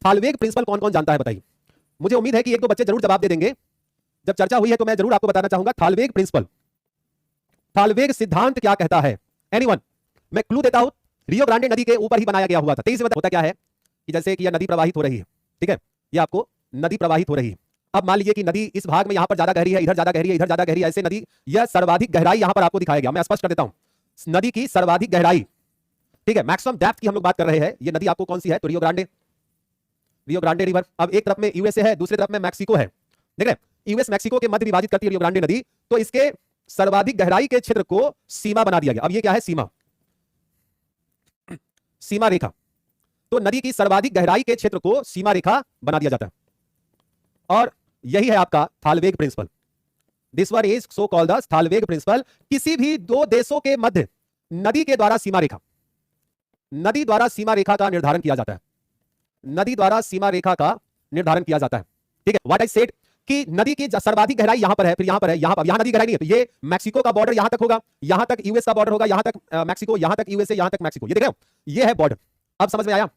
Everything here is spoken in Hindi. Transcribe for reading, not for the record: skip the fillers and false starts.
थालवेग प्रिंसिपल कौन कौन जानता है बताइए। मुझे उम्मीद है कि एक दो बच्चे जरूर जवाब दे देंगे। जब चर्चा हुई है तो मैं जरूर आपको बताना चाहूंगा थालवेग प्रिंसिपल, थालवेग सिद्धांत क्या कहता है। एनीवन? मैं क्लू देता हूं, रियो ग्रांडे नदी के ऊपर ही बनाया गया हुआ था। 23 में होता क्या है कि जैसे कि यह नदी प्रवाहित हो रही है, ठीक है, ये आपको नदी प्रवाहित हो रही है। अब मान लीजिए कि नदी इस भाग में यहां पर ज्यादा गहरी है, इधर ज्यादा गहरी है, इधर ज्यादा गहरी है, ऐसे नदी, यह सर्वाधिक गहराई यहां पर आपको दिखाया गया। मैं स्पष्ट कर देता हूं, नदी की सर्वाधिक गहराई, ठीक है, मैक्सिमम डेप्थ की हम लोग बात कर रहे हैं। ये नदी आपको कौन सी है, तो Rio Grande, Rio Grande river. अब एक तरफ में यूएसए है, दूसरी तरफ में मैक्सिको है, देख रहे हैं, यूएस मैक्सिको के मध्य विभाजित करती है रियो ग्रांडे नदी, तो इसके सर्वाधिक गहराई के क्षेत्र को सीमा बना दिया गया। अब ये क्या है, सीमा, सीमा रेखा। तो नदी की सर्वाधिक गहराई के क्षेत्र को सीमा रेखा बना दिया जाता है, और यही है आपका thalweg principle. This one is so called the thalweg principle. किसी भी दो देशों के मध्य नदी के द्वारा सीमा रेखा, नदी द्वारा सीमा रेखा का निर्धारण किया जाता है, नदी द्वारा सीमा रेखा का निर्धारण किया जाता है, ठीक है। व्हाट आई सेड कि नदी की सर्वाधिक गहराई यहां पर है, फिर यहां पर है, यहां नदी गहराई नहीं है, तो ये मैक्सिको का बॉर्डर यहां तक होगा, यहां तक यूएस का बॉर्डर होगा, यहां तक मैक्सिको, यहां तक यूएसए, यहां तक मैक्सिको, ये देख रहे हो, ये है बॉर्डर। अब समझ में आया?